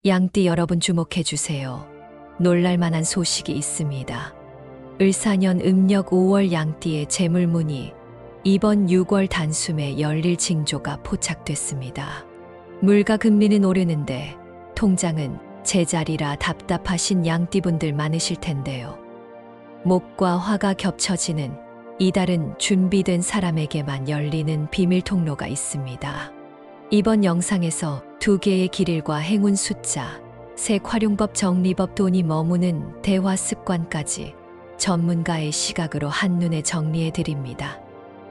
양띠 여러분 주목해 주세요. 놀랄만한 소식이 있습니다. 을사년 음력 5월 양띠의 재물문이 이번 6월 단숨에 열릴 징조가 포착됐습니다. 물가 금리는 오르는데 통장은 제자리라 답답하신 양띠분들 많으실 텐데요. 목과 화가 겹쳐지는 이달은 준비된 사람에게만 열리는 비밀 통로가 있습니다. 이번 영상에서 2개의 길일과 행운 숫자, 색 활용법 정리법 돈이 머무는 대화 습관까지 전문가의 시각으로 한눈에 정리해 드립니다.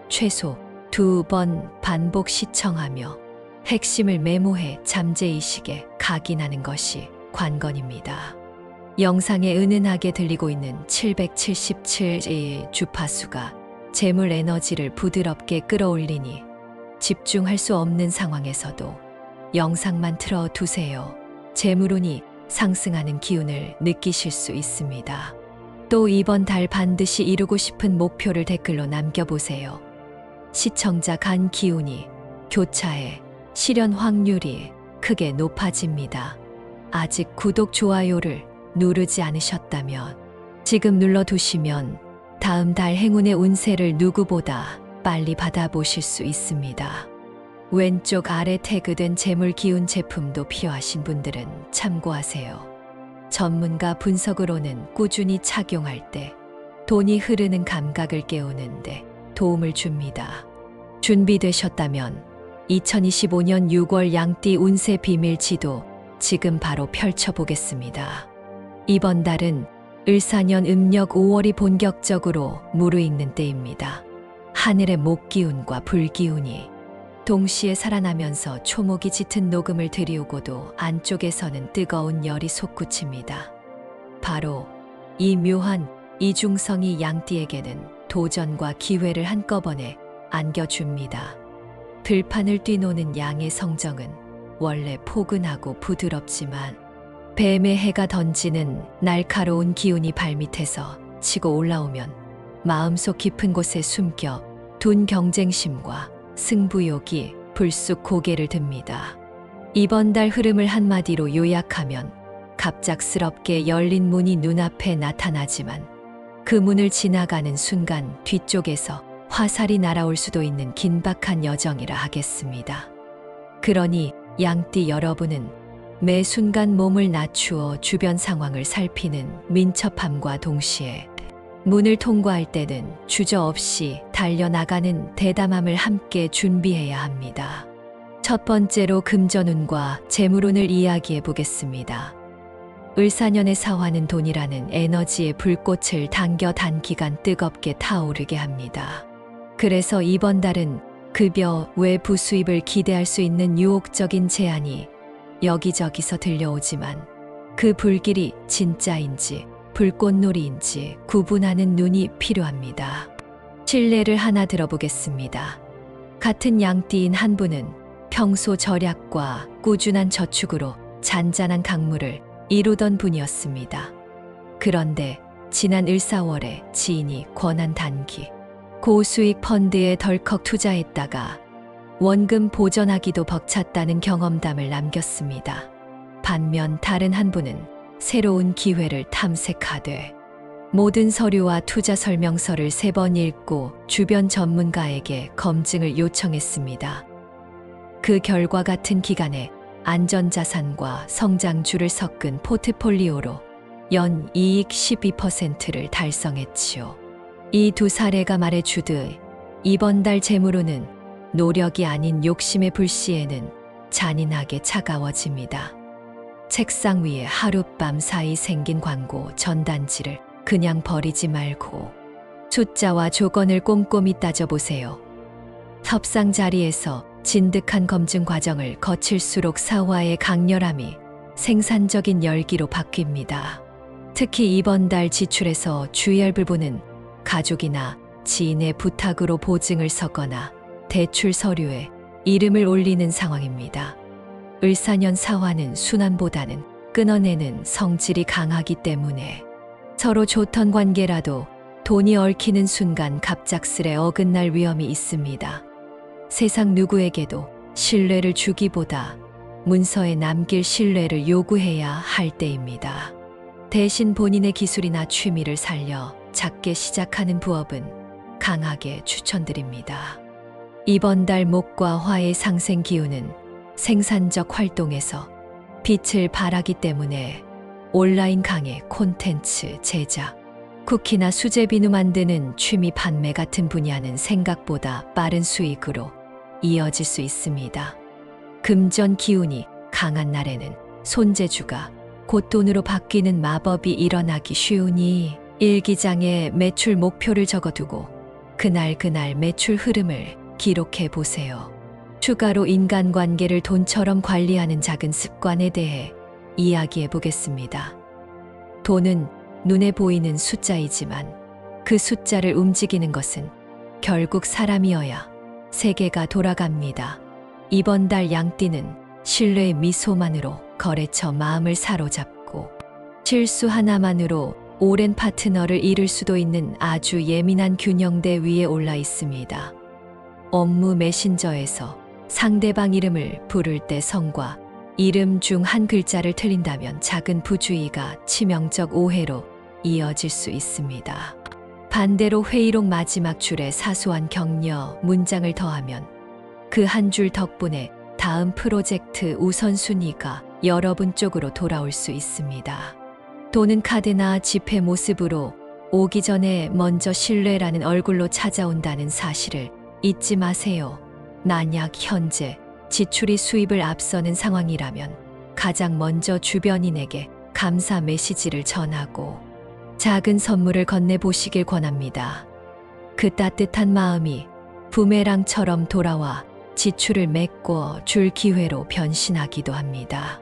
최소 2번 반복 시청하며 핵심을 메모해 잠재의식에 각인하는 것이 관건입니다. 영상에 은은하게 들리고 있는 777의 주파수가 재물 에너지를 부드럽게 끌어올리니 집중할 수 없는 상황에서도 영상만 틀어 두세요. 재물운이 상승하는 기운을 느끼실 수 있습니다. 또 이번 달 반드시 이루고 싶은 목표를 댓글로 남겨보세요. 시청자 간 기운이 교차해 실현 확률이 크게 높아집니다. 아직 구독, 좋아요를 누르지 않으셨다면 지금 눌러두시면 다음 달 행운의 운세를 누구보다 빨리 받아보실 수 있습니다. 왼쪽 아래 태그된 재물 기운 제품도 필요하신 분들은 참고하세요. 전문가 분석으로는 꾸준히 착용할 때 돈이 흐르는 감각을 깨우는데 도움을 줍니다. 준비되셨다면 2025년 6월 양띠 운세 비밀 지도 지금 바로 펼쳐보겠습니다. 이번 달은 을사년 음력 5월이 본격적으로 무르익는 때입니다. 하늘의 목기운과 불기운이 동시에 살아나면서 초목이 짙은 녹음을 들이우고도 안쪽에서는 뜨거운 열이 솟구칩니다. 바로 이 묘한 이중성이 양띠에게는 도전과 기회를 한꺼번에 안겨줍니다. 들판을 뛰노는 양의 성정은 원래 포근하고 부드럽지만 뱀의 해가 던지는 날카로운 기운이 발밑에서 치고 올라오면 마음속 깊은 곳에 숨겨 둔 경쟁심과 승부욕이 불쑥 고개를 듭니다. 이번 달 흐름을 한마디로 요약하면 갑작스럽게 열린 문이 눈앞에 나타나지만 그 문을 지나가는 순간 뒤쪽에서 화살이 날아올 수도 있는 긴박한 여정이라 하겠습니다. 그러니 양띠 여러분은 매 순간 몸을 낮추어 주변 상황을 살피는 민첩함과 동시에 문을 통과할 때는 주저없이 달려나가는 대담함을 함께 준비해야 합니다. 첫 번째로 금전운과 재물운을 이야기해 보겠습니다. 을사년의 사화는 돈이라는 에너지의 불꽃을 당겨 단기간 뜨겁게 타오르게 합니다. 그래서 이번 달은 급여 외 부수입을 기대할 수 있는 유혹적인 제안이 여기저기서 들려오지만 그 불길이 진짜인지 불꽃놀이인지 구분하는 눈이 필요합니다. 실례를 하나 들어보겠습니다. 같은 양띠인 한 분은 평소 절약과 꾸준한 저축으로 잔잔한 강물을 이루던 분이었습니다. 그런데 지난 1~4월에 지인이 권한 단기 고수익 펀드에 덜컥 투자했다가 원금 보전하기도 벅찼다는 경험담을 남겼습니다. 반면 다른 한 분은 새로운 기회를 탐색하되 모든 서류와 투자 설명서를 3번 읽고 주변 전문가에게 검증을 요청했습니다. 그 결과 같은 기간에 안전자산과 성장주를 섞은 포트폴리오로 연 이익 12%를 달성했지요. 이 두 사례가 말해주듯 이번 달 재물운은 노력이 아닌 욕심의 불씨에는 잔인하게 차가워집니다. 책상 위에 하룻밤 사이 생긴 광고 전단지를 그냥 버리지 말고 숫자와 조건을 꼼꼼히 따져보세요. 협상 자리에서 진득한 검증 과정을 거칠수록 사화의 강렬함이 생산적인 열기로 바뀝니다. 특히 이번 달 지출에서 주의할 부분은 가족이나 지인의 부탁으로 보증을 서거나 대출 서류에 이름을 올리는 상황입니다. 을사년 사화는 순환보다는 끊어내는 성질이 강하기 때문에 서로 좋던 관계라도 돈이 얽히는 순간 갑작스레 어긋날 위험이 있습니다. 세상 누구에게도 신뢰를 주기보다 문서에 남길 신뢰를 요구해야 할 때입니다. 대신 본인의 기술이나 취미를 살려 작게 시작하는 부업은 강하게 추천드립니다. 이번 달 목과 화의 상생 기운은 생산적 활동에서 빛을 발하기 때문에 온라인 강의, 콘텐츠 제작, 쿠키나 수제 비누 만드는 취미 판매 같은 분야는 생각보다 빠른 수익으로 이어질 수 있습니다. 금전 기운이 강한 날에는 손재주가 곧 돈으로 바뀌는 마법이 일어나기 쉬우니 일기장에 매출 목표를 적어두고 그날 매출 흐름을 기록해 보세요. 추가로 인간관계를 돈처럼 관리하는 작은 습관에 대해 이야기해 보겠습니다. 돈은 눈에 보이는 숫자이지만 그 숫자를 움직이는 것은 결국 사람이어야 세계가 돌아갑니다. 이번 달 양띠는 신뢰의 미소만으로 거래처 마음을 사로잡고 실수 하나만으로 오랜 파트너를 잃을 수도 있는 아주 예민한 균형대 위에 올라 있습니다. 업무 메신저에서 상대방 이름을 부를 때 성과 이름 중 한 글자를 틀린다면 작은 부주의가 치명적 오해로 이어질 수 있습니다. 반대로 회의록 마지막 줄에 사소한 격려 문장을 더하면 그 한 줄 덕분에 다음 프로젝트 우선순위가 여러분 쪽으로 돌아올 수 있습니다. 돈은 카드나 지폐 모습으로 오기 전에 먼저 신뢰라는 얼굴로 찾아온다는 사실을 잊지 마세요. 만약 현재 지출이 수입을 앞서는 상황이라면 가장 먼저 주변인에게 감사 메시지를 전하고 작은 선물을 건네보시길 권합니다. 그 따뜻한 마음이 부메랑처럼 돌아와 지출을 메꿔 줄 기회로 변신하기도 합니다.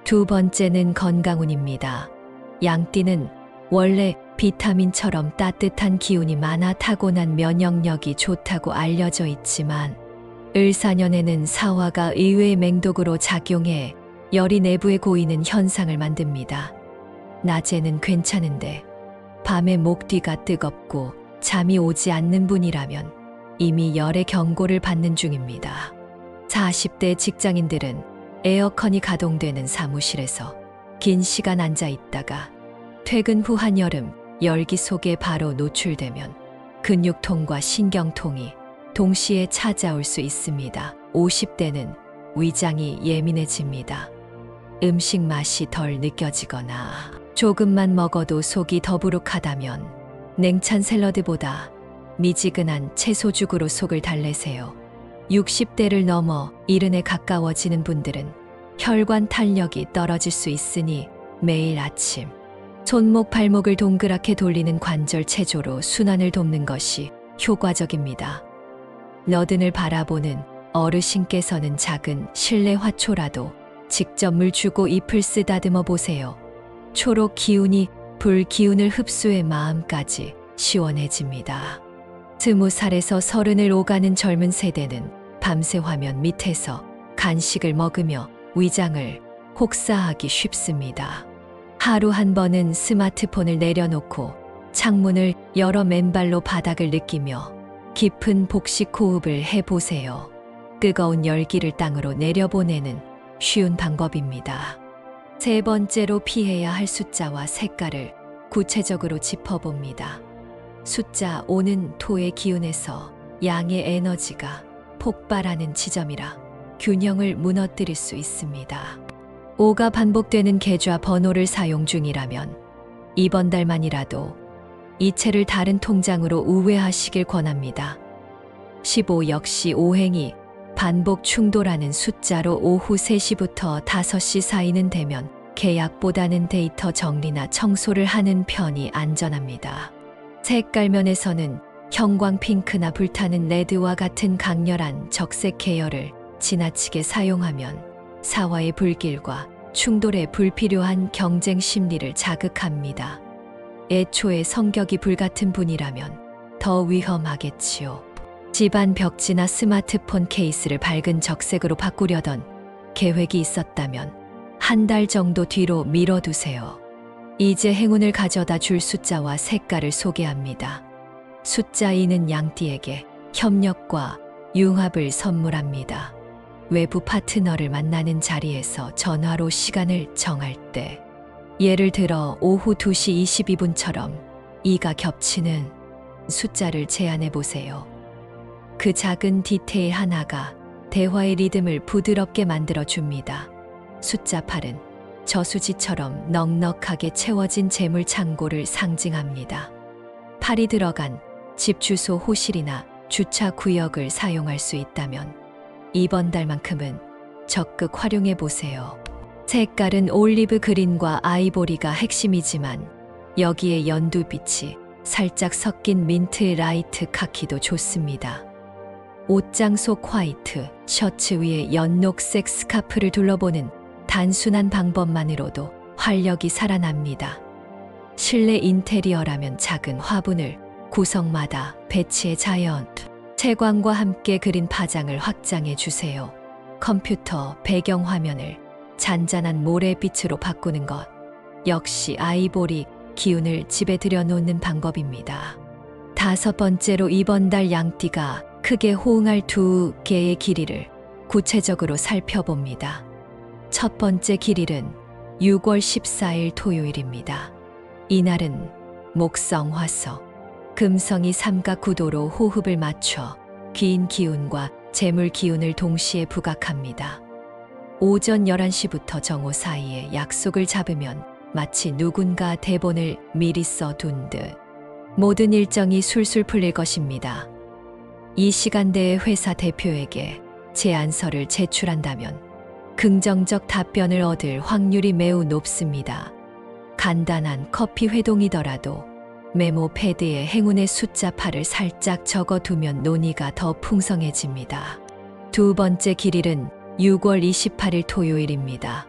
두 번째는 건강운입니다. 양띠는 원래 비타민처럼 따뜻한 기운이 많아 타고난 면역력이 좋다고 알려져 있지만 을사년에는 사화가 의외의 맹독으로 작용해 열이 내부에 고이는 현상을 만듭니다. 낮에는 괜찮은데 밤에 목 뒤가 뜨겁고 잠이 오지 않는 분이라면 이미 열의 경고를 받는 중입니다. 40대 직장인들은 에어컨이 가동되는 사무실에서 긴 시간 앉아 있다가 퇴근 후 한여름 열기 속에 바로 노출되면 근육통과 신경통이 동시에 찾아올 수 있습니다. 50대는 위장이 예민해집니다. 음식 맛이 덜 느껴지거나 조금만 먹어도 속이 더부룩하다면 냉찬 샐러드보다 미지근한 채소죽으로 속을 달래세요. 60대를 넘어 70에 가까워지는 분들은 혈관 탄력이 떨어질 수 있으니 매일 아침 손목 발목을 동그랗게 돌리는 관절 체조로 순환을 돕는 것이 효과적입니다. 너든을 바라보는 어르신께서는 작은 실내 화초라도 직접 물 주고 잎을 쓰다듬어 보세요. 초록 기운이 불 기운을 흡수해 마음까지 시원해집니다. 20살에서 30을 오가는 젊은 세대는 밤새 화면 밑에서 간식을 먹으며 위장을 혹사하기 쉽습니다. 하루 한 번은 스마트폰을 내려놓고 창문을 열어 맨발로 바닥을 느끼며 깊은 복식 호흡을 해보세요. 뜨거운 열기를 땅으로 내려보내는 쉬운 방법입니다. 세 번째로 피해야 할 숫자와 색깔을 구체적으로 짚어봅니다. 숫자 5는 토의 기운에서 양의 에너지가 폭발하는 지점이라 균형을 무너뜨릴 수 있습니다. 5가 반복되는 계좌 번호를 사용 중이라면 이번 달만이라도 이체를 다른 통장으로 우회하시길 권합니다. 15 역시 오행이 반복 충돌하는 숫자로 오후 3시부터 5시 사이는 되면 계약보다는 데이터 정리나 청소를 하는 편이 안전합니다. 색깔 면에서는 형광 핑크나 불타는 레드와 같은 강렬한 적색 계열을 지나치게 사용하면 사화의 불길과 충돌에 불필요한 경쟁 심리를 자극합니다. 애초에 성격이 불같은 분이라면 더 위험하겠지요. 집안 벽지나 스마트폰 케이스를 밝은 적색으로 바꾸려던 계획이 있었다면 한 달 정도 뒤로 미뤄두세요. 이제 행운을 가져다 줄 숫자와 색깔을 소개합니다. 숫자 2는 양띠에게 협력과 융합을 선물합니다. 외부 파트너를 만나는 자리에서 전화로 시간을 정할 때, 예를 들어 오후 2시 22분처럼 이가 겹치는 숫자를 제안해 보세요. 그 작은 디테일 하나가 대화의 리듬을 부드럽게 만들어 줍니다. 숫자 8은 저수지처럼 넉넉하게 채워진 재물 창고를 상징합니다. 8이 들어간 집 주소 호실이나 주차 구역을 사용할 수 있다면 이번 달만큼은 적극 활용해 보세요. 색깔은 올리브 그린과 아이보리가 핵심이지만 여기에 연두빛이 살짝 섞인 민트 라이트 카키도 좋습니다. 옷장 속 화이트 셔츠 위에 연녹색 스카프를 둘러보는 단순한 방법만으로도 활력이 살아납니다. 실내 인테리어라면 작은 화분을 구석마다 배치해 자연 채광과 함께 그린 파장을 확장해 주세요. 컴퓨터 배경화면을 잔잔한 모래빛으로 바꾸는 것 역시 아이보리 기운을 집에 들여놓는 방법입니다. 5번째로 이번 달 양띠가 크게 호응할 2개의 길이를 구체적으로 살펴봅니다. 첫 번째 길일은 6월 14일 토요일입니다. 이날은 목성, 화석, 금성이 삼각구도로 호흡을 맞춰 긴 기운과 재물 기운을 동시에 부각합니다. 오전 11시부터 정오 사이에 약속을 잡으면 마치 누군가 대본을 미리 써둔 듯 모든 일정이 술술 풀릴 것입니다. 이 시간대에 회사 대표에게 제안서를 제출한다면 긍정적 답변을 얻을 확률이 매우 높습니다. 간단한 커피 회동이더라도 메모 패드에 행운의 숫자 8을 살짝 적어두면 논의가 더 풍성해집니다. 두 번째 길일은 6월 28일 토요일입니다.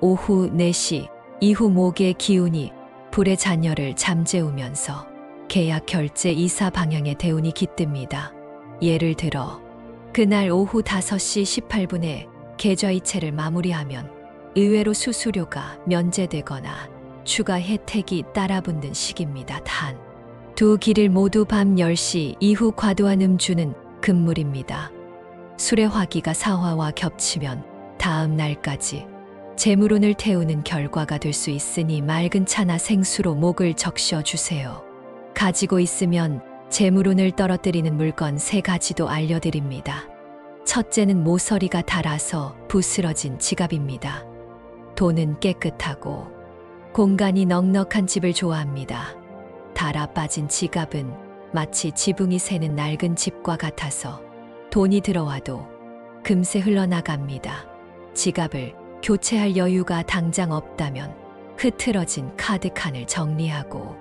오후 4시 이후 목의 기운이 불의 잔여를 잠재우면서 계약 결제 이사 방향의 대운이 깃듭니다. 예를 들어 그날 오후 5시 18분에 계좌이체를 마무리하면 의외로 수수료가 면제되거나 추가 혜택이 따라붙는 시기입니다. 단, 두 길을 모두 밤 10시 이후 과도한 음주는 금물입니다. 술의 화기가 사화와 겹치면 다음 날까지 재물운을 태우는 결과가 될 수 있으니 맑은 차나 생수로 목을 적셔주세요. 가지고 있으면 재물운을 떨어뜨리는 물건 3가지도 알려드립니다. 첫째는 모서리가 닳아서 부스러진 지갑입니다. 돈은 깨끗하고 공간이 넉넉한 집을 좋아합니다. 닳아 빠진 지갑은 마치 지붕이 새는 낡은 집과 같아서 돈이 들어와도 금세 흘러나갑니다. 지갑을 교체할 여유가 당장 없다면 흐트러진 카드칸을 정리하고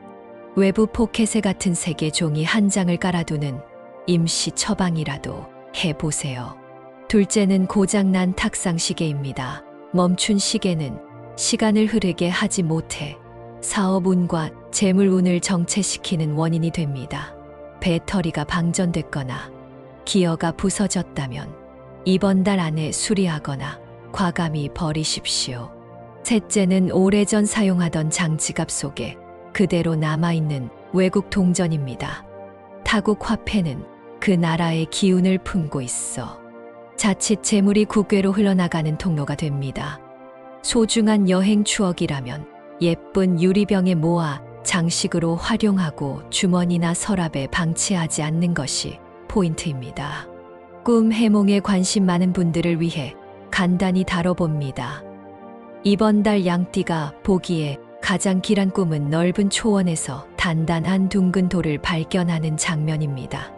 외부 포켓에 같은 색의 종이 한 장을 깔아두는 임시 처방이라도 해보세요. 둘째는 고장난 탁상 시계입니다. 멈춘 시계는 시간을 흐르게 하지 못해 사업운과 재물운을 정체시키는 원인이 됩니다. 배터리가 방전됐거나 기어가 부서졌다면 이번 달 안에 수리하거나 과감히 버리십시오. 셋째는 오래전 사용하던 장지갑 속에 그대로 남아있는 외국 동전입니다. 타국 화폐는 그 나라의 기운을 품고 있어 자칫 재물이 국외로 흘러나가는 통로가 됩니다. 소중한 여행 추억이라면 예쁜 유리병에 모아 장식으로 활용하고 주머니나 서랍에 방치하지 않는 것이 포인트입니다. 꿈 해몽에 관심 많은 분들을 위해 간단히 다뤄봅니다. 이번 달 양띠가 보기에 가장 길한 꿈은 넓은 초원에서 단단한 둥근 돌을 발견하는 장면입니다.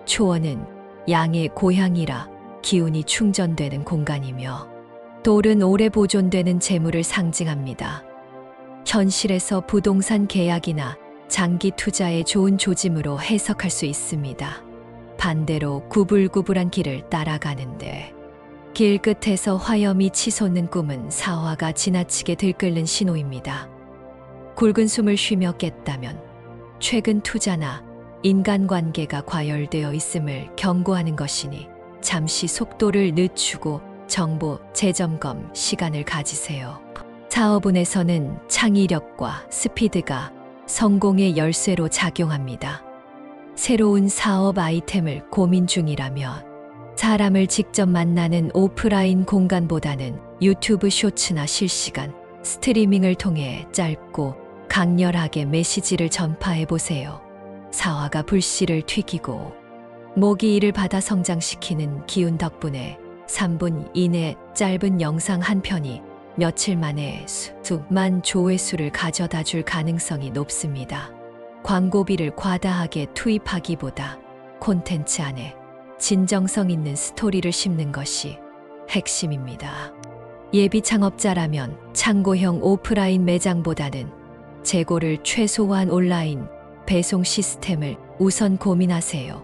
초원은 양의 고향이라 기운이 충전되는 공간이며 돌은 오래 보존되는 재물을 상징합니다. 현실에서 부동산 계약이나 장기 투자에 좋은 조짐으로 해석할 수 있습니다. 반대로 구불구불한 길을 따라가는데 길 끝에서 화염이 치솟는 꿈은 사화가 지나치게 들끓는 신호입니다. 굵은 숨을 쉬며 깼다면 최근 투자나 인간관계가 과열되어 있음을 경고하는 것이니 잠시 속도를 늦추고 정보 재점검 시간을 가지세요. 사업운에서는 창의력과 스피드가 성공의 열쇠로 작용합니다. 새로운 사업 아이템을 고민 중이라면 사람을 직접 만나는 오프라인 공간보다는 유튜브 쇼츠나 실시간 스트리밍을 통해 짧고 강렬하게 메시지를 전파해 보세요. 사화가 불씨를 튀기고 모기 이를 받아 성장시키는 기운 덕분에 3분 이내 짧은 영상 한 편이 며칠 만에 수만 조회수를 가져다 줄 가능성이 높습니다. 광고비를 과다하게 투입하기보다 콘텐츠 안에 진정성 있는 스토리를 심는 것이 핵심입니다. 예비 창업자라면 창고형 오프라인 매장보다는 재고를 최소화한 온라인 배송 시스템을 우선 고민하세요.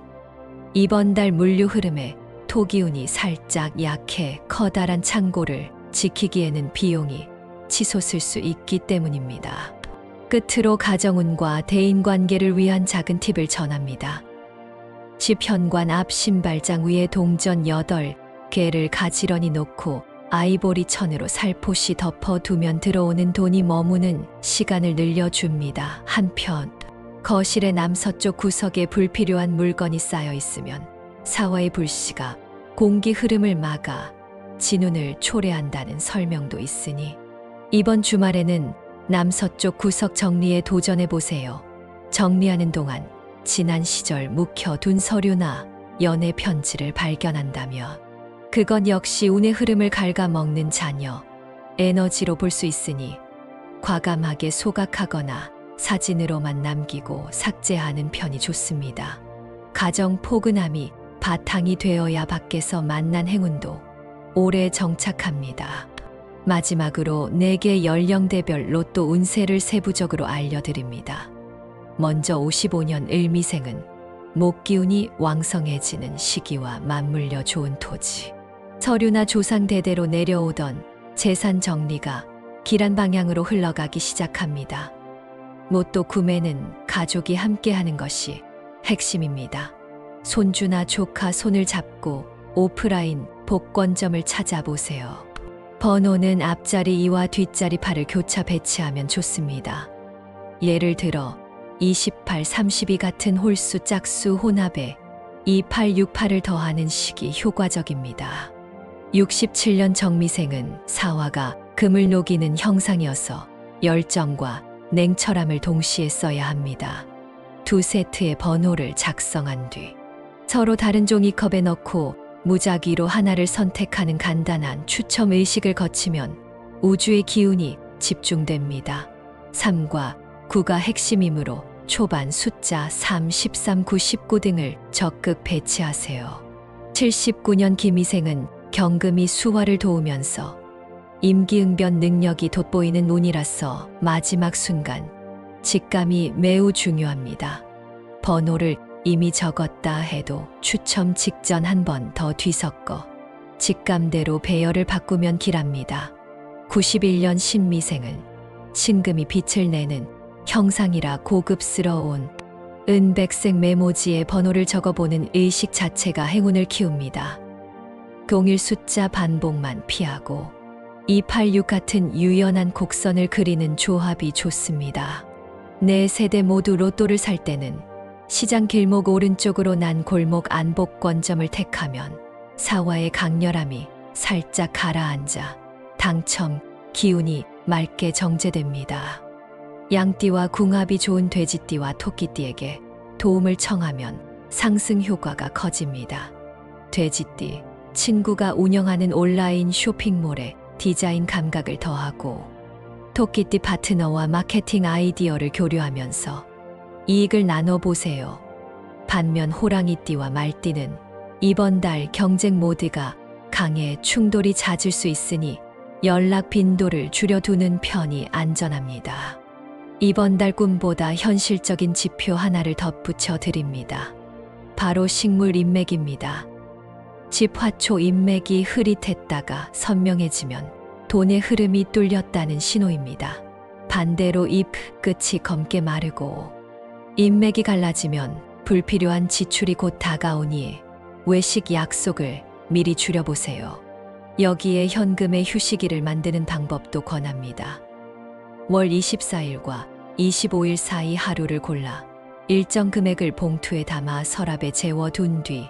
이번 달 물류 흐름에 토기운이 살짝 약해 커다란 창고를 지키기에는 비용이 치솟을 수 있기 때문입니다. 끝으로 가정운과 대인관계를 위한 작은 팁을 전합니다. 집 현관 앞 신발장 위에 동전 8개를 가지런히 놓고 아이보리 천으로 살포시 덮어두면 들어오는 돈이 머무는 시간을 늘려줍니다. 한편 거실의 남서쪽 구석에 불필요한 물건이 쌓여 있으면 사화의 불씨가 공기 흐름을 막아 진운을 초래한다는 설명도 있으니 이번 주말에는 남서쪽 구석 정리에 도전해 보세요. 정리하는 동안 지난 시절 묵혀둔 서류나 연애 편지를 발견한다면 그건 역시 운의 흐름을 갉아먹는 자녀 에너지로 볼 수 있으니 과감하게 소각하거나 사진으로만 남기고 삭제하는 편이 좋습니다. 가정 포근함이 바탕이 되어야 밖에서 만난 행운도 오래 정착합니다. 마지막으로 4개 연령대별 로또 운세를 세부적으로 알려드립니다. 먼저 55년 을미생은 목기운이 왕성해지는 시기와 맞물려 좋은 토지. 서류나 조상 대대로 내려오던 재산 정리가 길한 방향으로 흘러가기 시작합니다. 로또 구매는 가족이 함께하는 것이 핵심입니다. 손주나 조카 손을 잡고 오프라인 복권점을 찾아보세요. 번호는 앞자리 2와 뒷자리 8을 교차 배치하면 좋습니다. 예를 들어 28, 32 같은 홀수 짝수 혼합에 28, 68을 더하는 식이 효과적입니다. 67년 정미생은 사화가 금을 녹이는 형상이어서 열정과 냉철함을 동시에 써야 합니다. 2세트의 번호를 작성한 뒤 서로 다른 종이컵에 넣고 무작위로 하나를 선택하는 간단한 추첨 의식을 거치면 우주의 기운이 집중됩니다. 3과 9가 핵심이므로 초반 숫자 3, 13, 9, 19 등을 적극 배치하세요. 79년 김희생은 경금이 수화를 도우면서 임기응변 능력이 돋보이는 운이라서 마지막 순간 직감이 매우 중요합니다. 번호를 이미 적었다 해도 추첨 직전 한 번 더 뒤섞어 직감대로 배열을 바꾸면 길합니다. 91년 신미생은 신금이 빛을 내는 형상이라 고급스러운 은백색 메모지에 번호를 적어보는 의식 자체가 행운을 키웁니다. 동일 숫자 반복만 피하고 286 같은 유연한 곡선을 그리는 조합이 좋습니다. 4세대 모두 로또를 살 때는 시장 길목 오른쪽으로 난 골목 안복권점을 택하면 사화의 강렬함이 살짝 가라앉아 당첨 기운이 맑게 정제됩니다. 양띠와 궁합이 좋은 돼지띠와 토끼띠에게 도움을 청하면 상승 효과가 커집니다. 돼지띠, 친구가 운영하는 온라인 쇼핑몰에 디자인 감각을 더하고 토끼띠 파트너와 마케팅 아이디어를 교류하면서 이익을 나눠보세요. 반면 호랑이띠와 말띠는 이번 달 경쟁 모드가 강해 충돌이 잦을 수 있으니 연락 빈도를 줄여두는 편이 안전합니다. 이번 달 꿈보다 현실적인 지표 하나를 덧붙여 드립니다. 바로 식물 인맥입니다. 집 화초 인맥이 흐릿했다가 선명해지면 돈의 흐름이 뚫렸다는 신호입니다. 반대로 잎 끝이 검게 마르고 인맥이 갈라지면 불필요한 지출이 곧 다가오니 외식 약속을 미리 줄여보세요. 여기에 현금의 휴식일을 만드는 방법도 권합니다. 월 24일과 25일 사이 하루를 골라 일정 금액을 봉투에 담아 서랍에 재워둔 뒤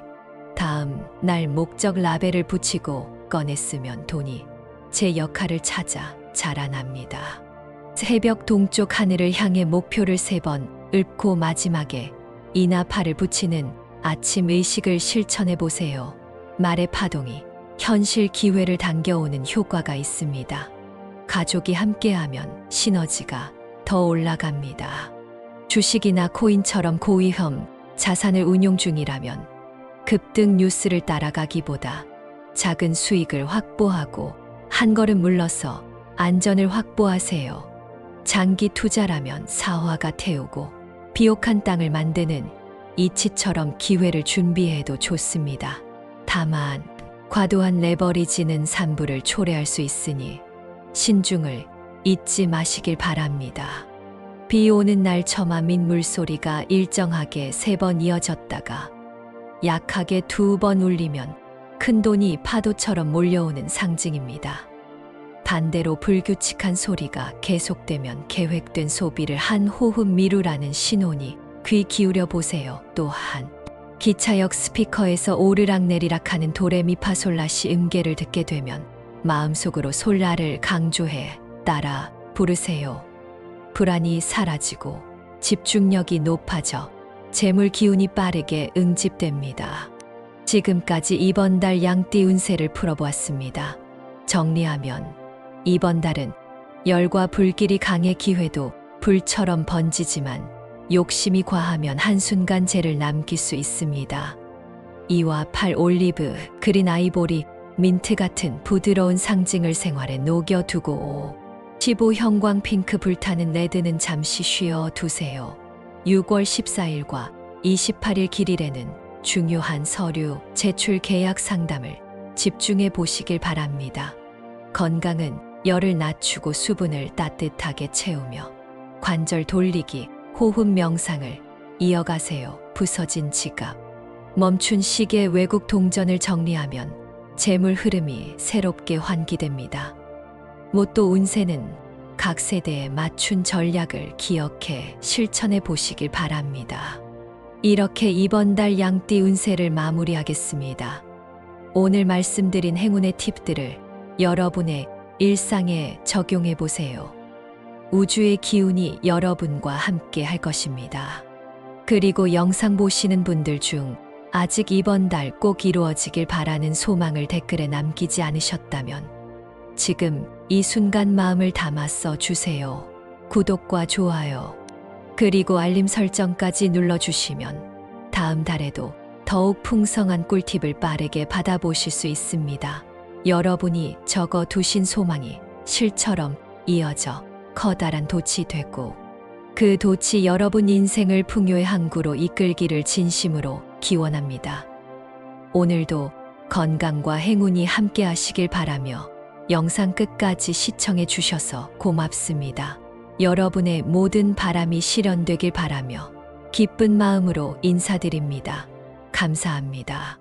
다음 날 목적 라벨을 붙이고 꺼냈으면 돈이 제 역할을 찾아 자라납니다. 새벽 동쪽 하늘을 향해 목표를 3번 읊고 마지막에 이나 팔을 붙이는 아침 의식을 실천해 보세요. 말의 파동이 현실 기회를 당겨오는 효과가 있습니다. 가족이 함께하면 시너지가 더 올라갑니다. 주식이나 코인처럼 고위험 자산을 운용 중이라면 급등 뉴스를 따라가기보다 작은 수익을 확보하고 한 걸음 물러서 안전을 확보하세요. 장기 투자라면 사화가 태우고 비옥한 땅을 만드는 이치처럼 기회를 준비해도 좋습니다. 다만 과도한 레버리지는 산부를 초래할 수 있으니 신중을 잊지 마시길 바랍니다. 비 오는 날 처마 민물소리가 일정하게 3번 이어졌다가 약하게 2번 울리면 큰돈이 파도처럼 몰려오는 상징입니다. 반대로 불규칙한 소리가 계속되면 계획된 소비를 한 호흡 미루라는 신호니 귀 기울여 보세요. 또한 기차역 스피커에서 오르락내리락 하는 도레미파솔라시 음계를 듣게 되면 마음속으로 솔라를 강조해 따라 부르세요. 불안이 사라지고 집중력이 높아져 재물 기운이 빠르게 응집됩니다. 지금까지 이번 달 양띠 운세를 풀어보았습니다. 정리하면 이번 달은 열과 불길이 강해 기회도 불처럼 번지지만 욕심이 과하면 한순간 재를 남길 수 있습니다. 2와 8 올리브, 그린 아이보리, 민트 같은 부드러운 상징을 생활에 녹여두고 15 형광 핑크 불타는 레드는 잠시 쉬어 두세요. 6월 14일과 28일 길일에는 중요한 서류, 제출 계약 상담을 집중해 보시길 바랍니다. 건강은 열을 낮추고 수분을 따뜻하게 채우며 관절 돌리기, 호흡 명상을 이어가세요. 부서진 지갑, 멈춘 시계, 외국 동전을 정리하면 재물 흐름이 새롭게 환기됩니다. 모또 운세는 각 세대에 맞춘 전략을 기억해 실천해 보시길 바랍니다. 이렇게 이번 달 양띠 운세를 마무리하겠습니다. 오늘 말씀드린 행운의 팁들을 여러분의 일상에 적용해 보세요. 우주의 기운이 여러분과 함께 할 것입니다. 그리고 영상 보시는 분들 중 아직 이번 달 꼭 이루어지길 바라는 소망을 댓글에 남기지 않으셨다면 지금 이 순간 마음을 담아 써주세요. 구독과 좋아요, 그리고 알림 설정까지 눌러주시면 다음 달에도 더욱 풍성한 꿀팁을 빠르게 받아보실 수 있습니다. 여러분이 적어 두신 소망이 실처럼 이어져 커다란 돛이 되고 그 돛이 여러분 인생을 풍요의 항구로 이끌기를 진심으로 기원합니다. 오늘도 건강과 행운이 함께 하시길 바라며 영상 끝까지 시청해 주셔서 고맙습니다. 여러분의 모든 바람이 실현되길 바라며 기쁜 마음으로 인사드립니다. 감사합니다.